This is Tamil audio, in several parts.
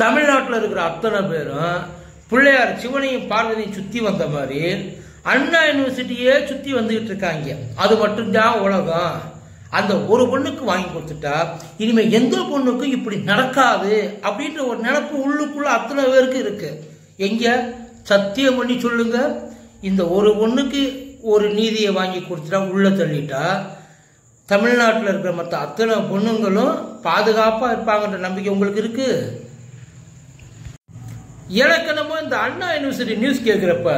தமிழ்நாட்டில் இருக்கிற அத்தனை பேரும் பிள்ளையார் சிவனையும் பார்வதியும் சுற்றி வந்த மாதிரி அண்ணா யூனிவர்சிட்டியே சுற்றி வந்துகிட்டு இருக்காங்க. அது மட்டும்தான் உலகம். அந்த ஒரு பொண்ணுக்கு வாங்கி கொடுத்துட்டா இனிமே எந்த பொண்ணுக்கும் இப்படி நடக்காது அப்படின்ற ஒரு நினைப்பு உள்ளுக்குள்ள அத்தனை பேருக்கு இருக்கு. எங்க சத்தியம் பண்ணி சொல்லுங்க, இந்த ஒரு பொண்ணுக்கு ஒரு நீதியை வாங்கி கொடுத்துட்டா உள்ள தள்ளிட்டா தமிழ்நாட்டில் இருக்கிற மற்ற அத்தனை பொண்ணுங்களும் பாதுகாப்பாக இருப்பாங்கன்ற நம்பிக்கை உங்களுக்கு இருக்கு? எனக்கு என்னமோ இந்த அண்ணா யூனிவர்சிட்டி நியூஸ் கேட்குறப்ப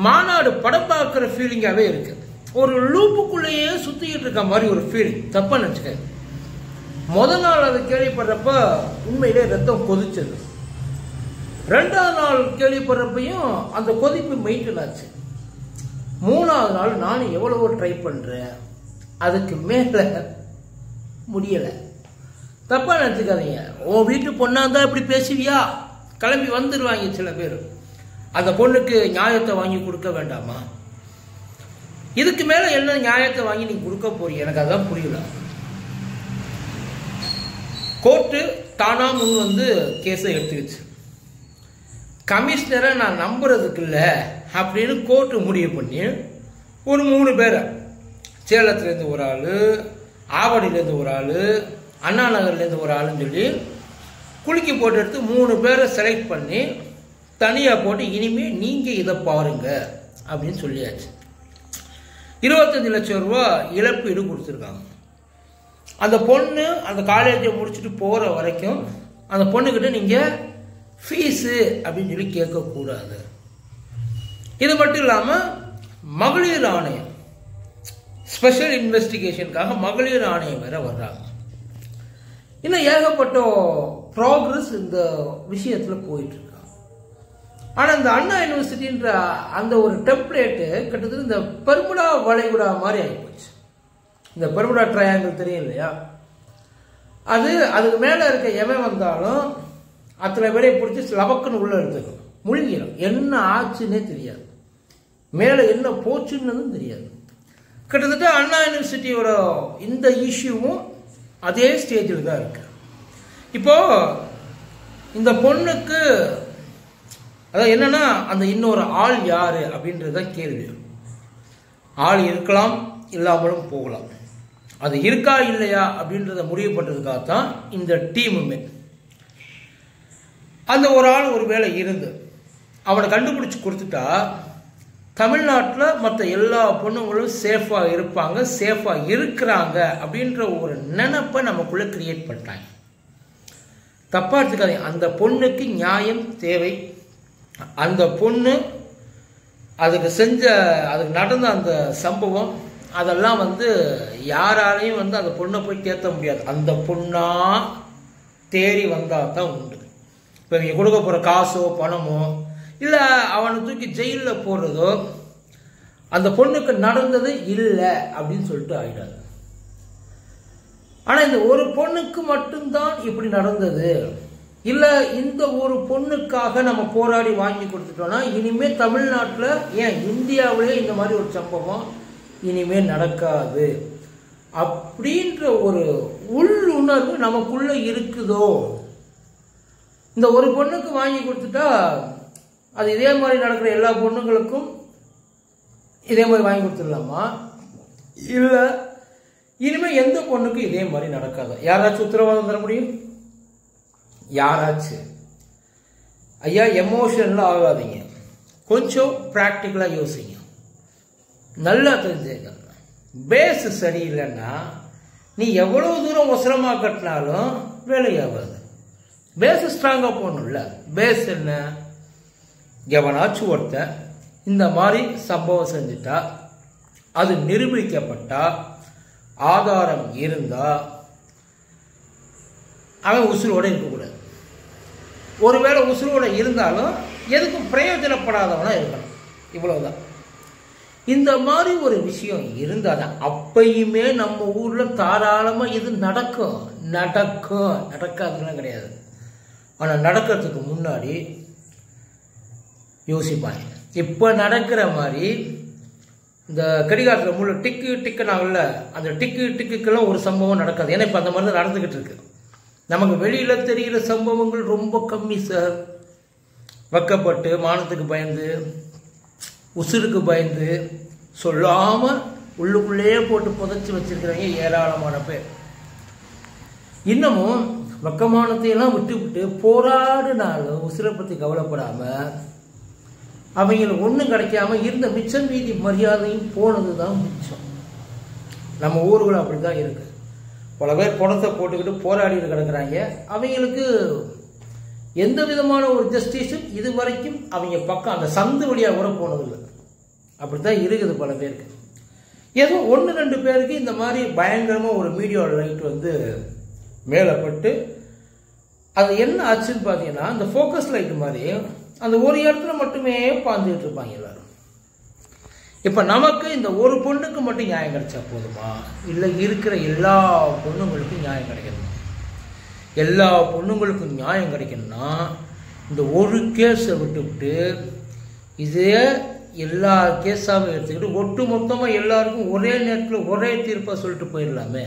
மாநாடு படம் பார்க்குற ஃபீலிங்காகவே இருக்கு. ஒரு லூப்புக்குள்ளேயே சுற்றிக்கிட்டு இருக்க மாதிரி ஒரு ஃபீலிங். தப்பாக நினச்சிக்க. முதல் நாள் அதை கேள்விப்படுறப்ப உண்மையிலே ரத்தம் கொதிச்சது. ரெண்டாவது நாள் கேள்விப்படுறப்பையும் அந்த கொதிப்பு மெயின்டைன் ஆச்சு. மூணாவது நாள் நானும் எவ்வளவோ ட்ரை பண்ணுறேன், அதுக்கு மேலே முடியலை. தப்பாக நினச்சிக்காதீங்க. உன் வீட்டு பொண்ணாக இருந்தால் இப்படி பேசுவியா? கிளம்பி வந்துடுவாங்க சில பேர். அந்த பொண்ணுக்கு நியாயத்தை வாங்கி கொடுக்க வேண்டாமா? இதுக்கு மேலே என்ன நியாயத்தை வாங்கி நீங்க கொடுக்க போறீங்க? எனக்கு அதான் புரியல. கோர்ட்டு தானா முன் வந்து கேஸை எடுத்துக்கிச்சு. கமிஷனரை நான் நம்புறதுக்கு இல்லை அப்படின்னு கோர்ட்டு முடிவு பண்ணி ஒரு 3 பேரை, சேலத்துலேருந்து ஒரு ஆள், ஆவடியிலேருந்து ஒரு ஆள், அண்ணா நகர்லேருந்து ஒரு ஆளுன்னு சொல்லி குலுக்கி போட்டு எடுத்து 3 பேரை செலக்ட் பண்ணி தனியாக போட்டு இனிமேல் நீங்கள் இதை பாருங்க அப்படின்னு சொல்லியாச்சு. 25 லட்சம் ரூபா இழப்பீடு கொடுத்துருக்காங்க. அந்த பொண்ணு அந்த காலேஜை முடிச்சுட்டு போகிற வரைக்கும் அந்த பொண்ணுக்கிட்ட நீங்கள் ஃபீஸு அப்படின்னு சொல்லி கேட்கக்கூடாது. இது மட்டும் இல்லாமல் மகளிர் ஆணையம், ஸ்பெஷல் இன்வெஸ்டிகேஷனுக்காக மகளிர் ஆணையம் வேற வர்றாங்க. இன்னும் ஏகப்பட்ட ப்ராக்ரஸ் இந்த விஷயத்தில் போயிட்டு இருக்கு. ஆனால் இந்த அண்ணா யூனிவர்சிட்டின்ற அந்த ஒரு டெம்ப்ளேட்டு கிட்டத்தட்ட இந்த பெர்முடா வளைகுடா மாதிரி ஆகிப்போச்சு. இந்த பெர்முடா ட்ரையாங்கிள் தெரியும் இல்லையா? அதுக்கு மேலே இருக்க எவன் வந்தாலும் அத்தனை பேரை பிடிச்சி லபக்குன்னு உள்ள எடுத்துக்கணும், முழுங்கிடும். என்ன ஆச்சுன்னே தெரியாது, மேலே என்ன போச்சுன்னு தெரியாது. கிட்டத்தட்ட அண்ணா யூனிவர்சிட்டியோட இந்த இஷ்யூவும் அதே ஸ்டேஜில் தான் இருக்கு. இப்போ இந்த பொண்ணுக்கு அதாவது என்னன்னா, அந்த இன்னொரு ஆள் யாரு அப்படின்றத கேள்வி. ஆள் இருக்கலாம், இல்லாமலும் போகலாம். அது இருக்கா இல்லையா அப்படின்றத முடிவு பண்றதுக்காகத்தான் இந்த டீமுமே. அந்த ஒரு ஆள் ஒரு வேளை இருந்து அவனை கண்டுபிடிச்சு கொடுத்துட்டா தமிழ்நாட்டில் மற்ற எல்லா பொண்ணுங்களும் சேஃபாக இருப்பாங்க, சேஃபாக இருக்கிறாங்க அப்படின்ற ஒரு நினைப்பை நமக்குள்ள கிரியேட் பண்ணிட்டாங்க. தப்பா எடுத்துக்காதீங்க. அந்த பொண்ணுக்கு நியாயம் தேவை. அந்த பொண்ணு அதுக்கு நடந்த அந்த சம்பவம் அதெல்லாம் யாராலையும் அந்த பொண்ணை போய் தேத்த முடியாது. அந்த பொண்ணா தேறி வந்தா தான் உண்டு. இப்போ இவங்க கொடுக்க போகிற காசோ பணமோ இல்லை அவனை தூக்கி ஜெயிலில் போடுறதோ அந்த பொண்ணுக்கு நடந்தது இல்லை அப்படின்னு சொல்லிட்டு ஆயிடாது. ஆனால் இந்த ஒரு பொண்ணுக்கு மட்டும்தான் இப்படி நடந்தது, இல்லை இந்த ஒரு பொண்ணுக்காக நம்ம போராடி வாங்கி கொடுத்துட்டோம்னா இனிமே தமிழ்நாட்டில் ஏன் இந்தியாவிலே இந்த மாதிரி ஒரு சம்பவம் இனிமே நடக்காது அப்படின்ற ஒரு உள்ளுணர்வு நமக்குள்ள இருக்குதோ. இந்த ஒரு பொண்ணுக்கு வாங்கி கொடுத்துட்டா அது இதே மாதிரி நடக்கிற எல்லா பொண்ணுங்களுக்கும் இதே மாதிரி வாங்கி கொடுத்துடலாமா? இல்லை இனிமே எந்த பொண்ணுக்கும் இதே மாதிரி நடக்காது. யாராச்சும் உத்தரவாதம் தர முடியும்? யாராச்சும்? ஐயா, எமோஷனல் ஆகாதீங்க, கொஞ்சம் ப்ராக்டிக்கலாக யோசிங்க. நல்லா தெரிஞ்சுங்க, பேஸ் சரியில்லைன்னா நீ எவ்வளவு தூரம் ஒசரமாக கட்டினாலும் வேலையாகாது. பேஸ் ஸ்ட்ராங்காக போகணும்ல. பேஸ் என்ன? எவனாச்சும் ஒருத்தன் இந்த மாதிரி சம்பவம் செஞ்சுட்டா, அது நிரூபிக்கப்பட்டா, ஆதாரம் இருந்தா அவன் உசுரோடு இருக்கக்கூடாது. ஒருவேளை உசுரோடு இருந்தாலும் எதுக்கும் பிரயோஜனப்படாதவனா இருக்கணும். இவ்வளவுதான். இந்த மாதிரி ஒரு விஷயம் இருந்தால் அப்பயுமே நம்ம ஊர்ல தாராளமாக இது நடக்கும். நடக்காதுலாம் கிடையாது. ஆனால் நடக்கிறதுக்கு முன்னாடி யோசிப்பாங்க. இப்போ நடக்கிற மாதிரி இந்த கடிகாரத்தில் முள்ள டிக்கு டிக்குனாங்கல்ல, அந்த டிக்குக்கெல்லாம் ஒரு சம்பவம் நடக்காது. ஏன்னா இப்போ அந்த மாதிரி தான் நடந்துக்கிட்டு இருக்கு. நமக்கு வெளியில் தெரிகிற சம்பவங்கள் ரொம்ப கம்மி சார். வெக்கப்பட்டு மானத்துக்கு பயந்து உசுருக்கு பயந்து சொல்லாமல் உள்ளுக்குள்ளேயே போட்டு புதைச்சி வச்சிருக்கிறவங்க ஏராளமான பேர். இன்னமும் வெக்கமானத்தையெல்லாம் விட்டு போராடினாலும் உசுரை பற்றி கவலைப்படாமல் அவங்களுக்கு ஒன்றும் கிடைக்காம இருந்த மிச்சம் மீதி மரியாதையும் போனது தான் மிச்சம். நம்ம ஊர்கள் அப்படி தான் இருக்கு. பல பேர் பணத்தை போட்டுக்கிட்டு போராடிட்டு கிடக்குறாங்க. அவங்களுக்கு எந்த விதமான ஒரு ஜஸ்டிஸும் இது வரைக்கும் அவங்க பக்கம் அந்த சந்து வழியாக கூட போனதில்லை. அப்படித்தான் இருக்குது பல பேருக்கு. ஏதோ 1-2 பேருக்கு இந்த மாதிரி பயங்கரமாக ஒரு மீடியா லைட் வந்து மேலப்பட்டு அது என்ன ஆச்சுன்னு பார்த்தீங்கன்னா, அந்த ஃபோக்கஸ் லைட் மாதிரி அந்த ஒரு இடத்துல மட்டுமே பாஞ்சுக்கிட்டு இருப்பாங்க எல்லாரும். இப்போ நமக்கு இந்த ஒரு பொண்ணுக்கு மட்டும் நியாயம் கிடைச்சா போதுமா, இல்லை இருக்கிற எல்லா பொண்ணுங்களுக்கும் நியாயம் கிடைக்கணுமா? எல்லா பொண்ணுங்களுக்கும் நியாயம் கிடைக்கணும்னா இந்த ஒரு கேஸை விட்டுவிட்டு இதே எல்லா கேஸாகவும் எடுத்துக்கிட்டு ஒட்டு மொத்தமாக எல்லாருக்கும் ஒரே நேரத்தில் ஒரே தீர்ப்பாக சொல்லிட்டு போயிடலாமே.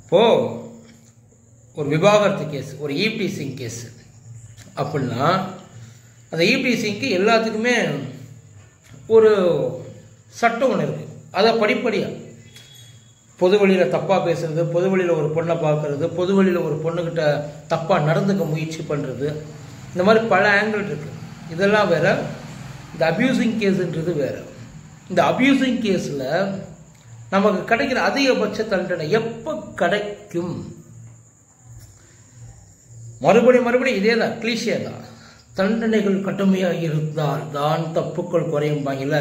இப்போது ஒரு விவாகரத்து கேஸ், ஒரு ஈவ்டீசிங் கேஸ் அப்படின்னா அந்த ஈவ்டீசிங்க்கு எல்லாத்துக்குமே ஒரு சட்டம் ஒன்று இருக்குது. அதை படிப்படியாக பொது வழியில் தப்பாக பேசுறது, பொது வழியில் ஒரு பொண்ணை பார்க்கறது, பொது வழியில் ஒரு பொண்ணுக்கிட்ட தப்பாக நடந்துக்க முயற்சி பண்ணுறது, இந்த மாதிரி பல ஆங்கிள் இருக்குது. இதெல்லாம் வேற. இந்த அப்யூசிங் கேஸுன்றது வேறு. இந்த அப்யூசிங் கேஸில் நமக்கு கிடைக்கிற அதிகபட்ச தண்டனை எப்போ கிடைக்கும்? மறுபடியும் இதே தான், கிளீஷியா தான். தண்டனைகள் கடுமையாக இருந்தால் தான் தப்புக்கள் குறையும்பாங்கல்ல.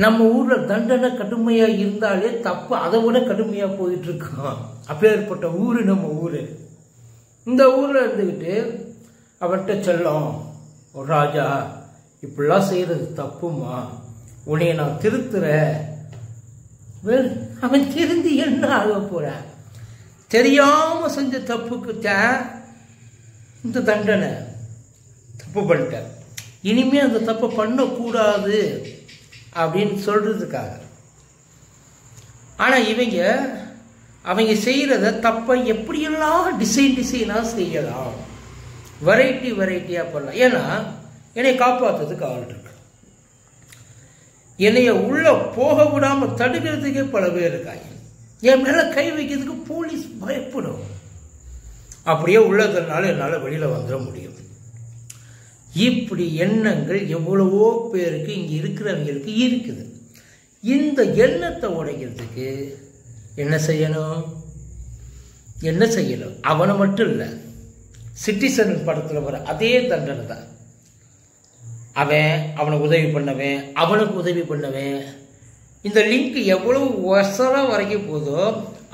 நம்ம ஊரில் தண்டனை கடுமையாக இருந்தாலே தப்பு அதை விட கடுமையாக போயிட்டு இருக்கோம். அப்பேற்பட்ட ஊர் நம்ம ஊர். இந்த ஊரில் இருந்துக்கிட்டு அவன்கிட்ட செல்லம், ஒரு ராஜா இப்படிலாம் செய்கிறது தப்புமா, உன்னைய நான் திருத்துறேன். அவன் திருந்தி என்ன ஆக போகிறான்? தெரியாமல் செஞ்ச தப்புக்கு இந்த தண்டனை. தப்பு பண்ணிட்டேன், இனிமே அந்த தப்பை பண்ணக்கூடாது அப்படின்னு சொல்றதுக்காக. ஆனால் அவங்க செய்கிறத தப்பை எப்படியெல்லாம் டிசைனாக செய்யலாம், வெரைட்டியாக பண்ணலாம். ஏன்னா என்னை காப்பாற்றுறதுக்கு ஆள் இருக்கு, என்னைய உள்ள போக விடாமல் தடுக்கிறதுக்கே பல பேர் இருக்காங்க, என் மேலே கை வைக்கிறதுக்கு போலீஸ் பயப்படும். அப்படியே உள்ளதுனால என்னால் வெளியில் வந்துட முடியும். இப்படி எண்ணங்கள் எவ்வளவோ பேருக்கு இங்கே இருக்கிறவங்களுக்கு இருக்குது. இந்த எண்ணத்தை உடைக்கிறதுக்கு என்ன செய்யணும்? அவனை மட்டும் இல்லை, சிட்டிசன் படத்தில் வர அதே தண்டனை தான். அவனுக்கு உதவி பண்ணவன், அவனுக்கு உதவி பண்ணவன், இந்த லிங்க் எவ்வளவு வசரம் வரைக்கும் போதோ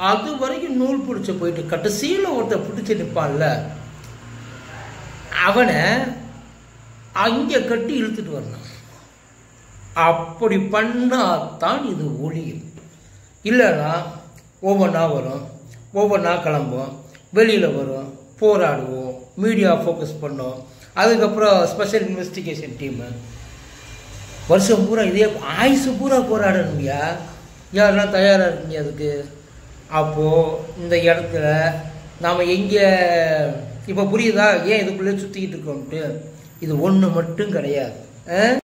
அது வரைக்கும் நூல் பிடிச்ச போயிட்டு கடைசியில் ஒருத்தர் பிடிச்சி நிற்பான்ல, அவனை அங்கே கட்டி இழுத்துட்டு வரணும். அப்படி பண்ணாதான் இது ஒழியும். இல்லைன்னா ஒவ்வொன்றா வரும், ஒவ்வொன்றா கிளம்பும், வெளியில் வரும், போராடுவோம், மீடியா ஃபோக்கஸ் பண்ணோம். அதுக்கப்புறம் ஸ்பெஷல் இன்வெஸ்டிகேஷன் டீமு வருஷம் பூரா இதே ஆயுசு பூரா போராடணும்யா. யாரெல்லாம் தயாராக இருக்கீங்க அதுக்கு? அப்போது இந்த இடத்துல நாம் எங்கே இப்போ புரியுதா ஏன் இதுக்குள்ளே சுற்றிக்கிட்டு இருக்கோம்ட்டு? இது ஒன்று மட்டும் கிடையாது.